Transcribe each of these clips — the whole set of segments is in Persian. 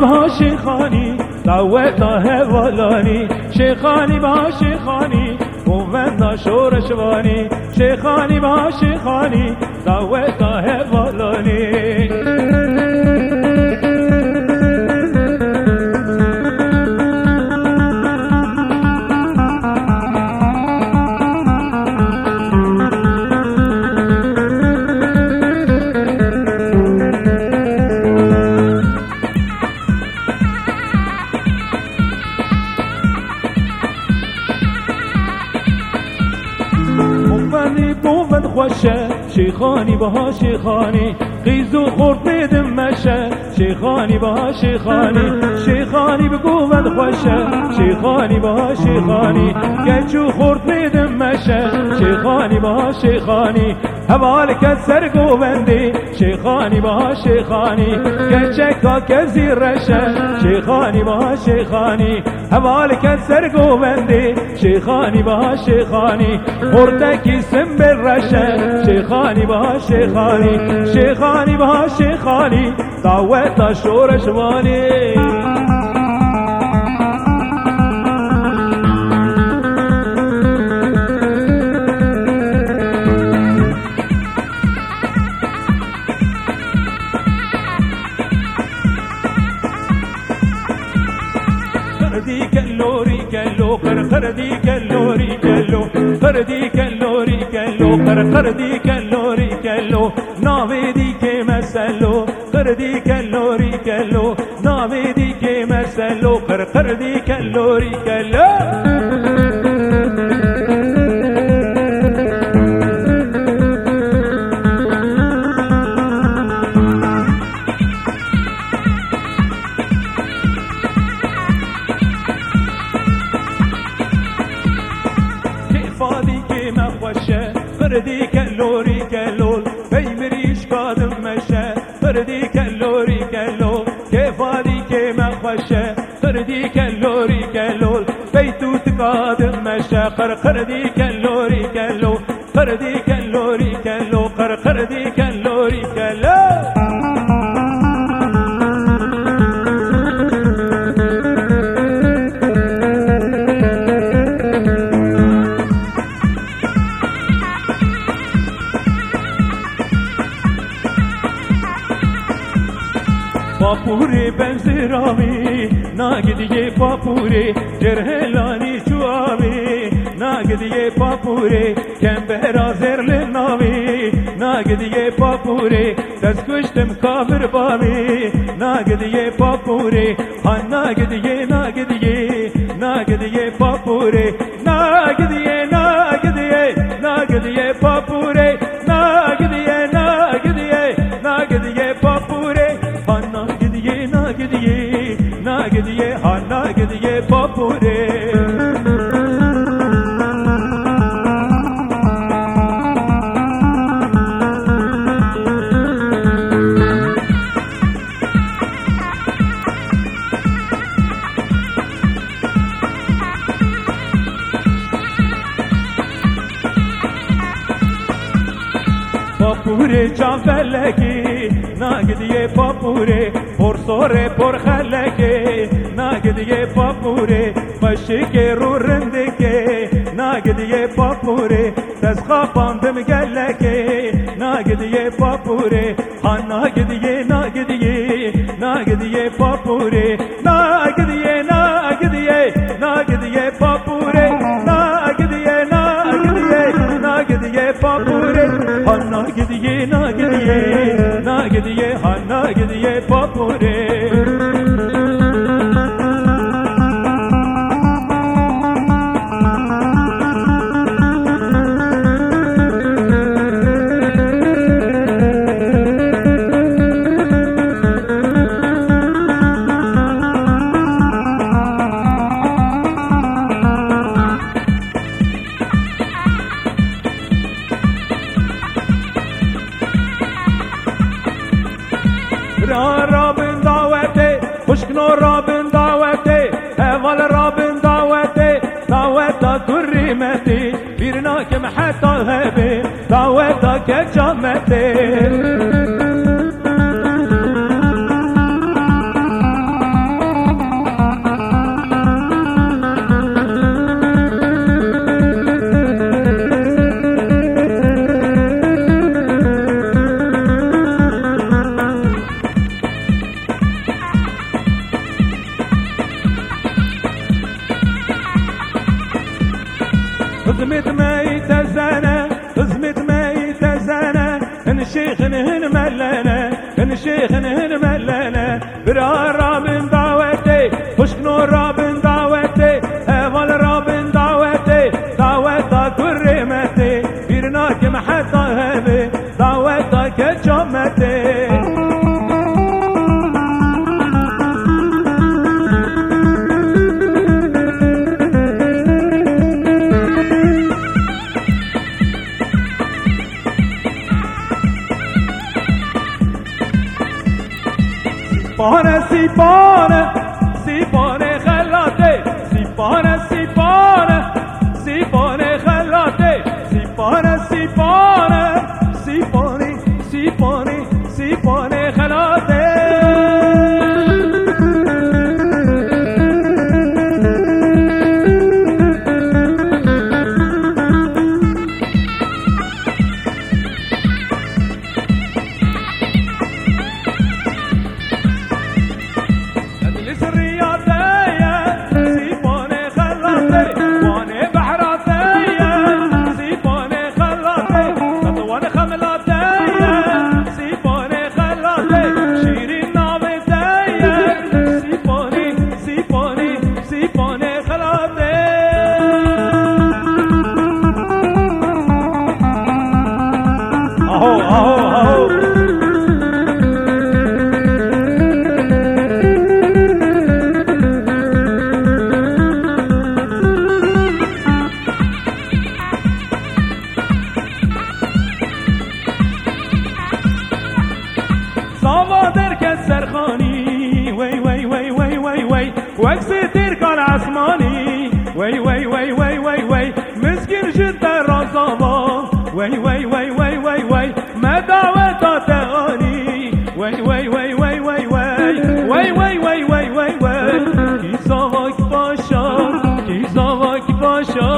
با شیخانی دعوت هوالانی شیخانی با شیخانی قومنا شورشوانی شیخانی با شیخانی دعوت هوالانی بوفد خوشه شیخانی با شیخانی قیزو خورد میدم مشه شیخانی با شیخانی شیخانی بگوفد خوشه شیخانی با شیخانی گچو خورد میدم مشه شیخانی با شیخانی حوالک سر گووندی شیخانی با شیخانی گچکا کزی رشه شیخانی با شیخانی حوالک سر گووندی شیخانی با شیخانی مرتکی سنبر رشه شیخانی با شیخانی شیخانی با شیخانی دعوت شورشوانی خردی کلوری کلو خردی کلوری کلو خردی کلوری کلو خردی کلوری کلو ناویدی که مسلو خردی کلوری کلو ناویدی که مسلو خردی کلوری کلو خردی کلوری کلول بیمریش کادم مشه خردی کلوری کلول کفادی که مخوشه خردی کلوری کلول بیتوت کادم مشه خردی کلوری کلول خردی کلوری کلول خردی کلوری کلول پاپوری بنزرامی ناگدیه پاپوری جرهلانی چوابی ناگدیه پاپوری کمبهرا زرل ناوی ناگدیه پاپوری دست کشتم کافر بامی ناگدیه پاپوری هن ناگدیه ناگدیه ناگدیه پاپوری ناگدیه ناگدیه ناگدیه پاپوری ناگدیه ناگدیه ناگدیه پاپوری ناگدیه ناگدیه ها ناگدیه پاپوره پاپوره جان فلکی ناگدیه پاپوره پرسوره پرخلکه ناگدیه پاپوره مشکه رو رندکه ناگدیه پاپوره دست خواپاندم گلکه ناگدیه پاپوره ها ناگدیه ناگدیه ناگدیه پاپوره ناگدیه ناگدیه ناگدیه پاپوره ناگدیه ناگدیه ناگدیه پاپوره ها ناگدیه ناگدیه ناگدیه ها ناگدیه پاپوره رابن دعوته خشکنو رابن دعوته اول رابن دعوته دعوتا كريمتي بيرنا كم حتى هبه دعوتا كجامتي. زمت ما يتزانا زمت ما يتزانا الشيخ نهن ملنا الشيخ نهن ملنا برا رابن دعوتي خشكنو رابن دعوتي اول رابن دعوتي دعوتا كرمتي بيرناك محطة هبي دعوتا كجمتي سيبانه سيبانه خلاته سيبانه سيبانه سيبانه خلاته سيبانه سيبانه سيبانه سيبانه سيبانه خلاته سرخاني وي وي وي وي وي وي وكسيتير كان عسماني وي وي وي وي وي وي مسكين جدا رزابا وي وي وي وي وي وي ما دعوة تغاني وي وي وي وي وي وي وي وي وي وي وي كي زاوك باشا كي زاوك باشا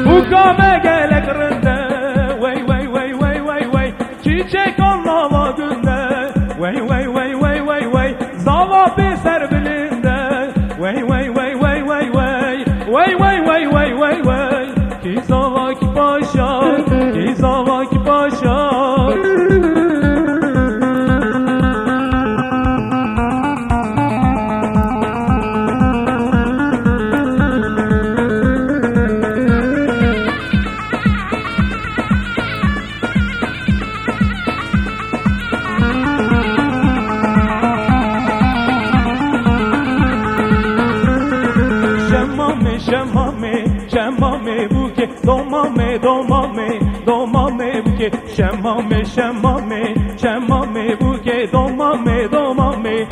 وكما قالك رندا وي وي وي وي وي وي تشيك الله وقلنا وي وي وي وي وي وي زوا بسر بلندا وي وي وي وي وي وي وي وي وي وي وي وي كي زواك باشا كي زواك باشا شمامه بوکه دومامه بوکه شمامه بوکه دومامه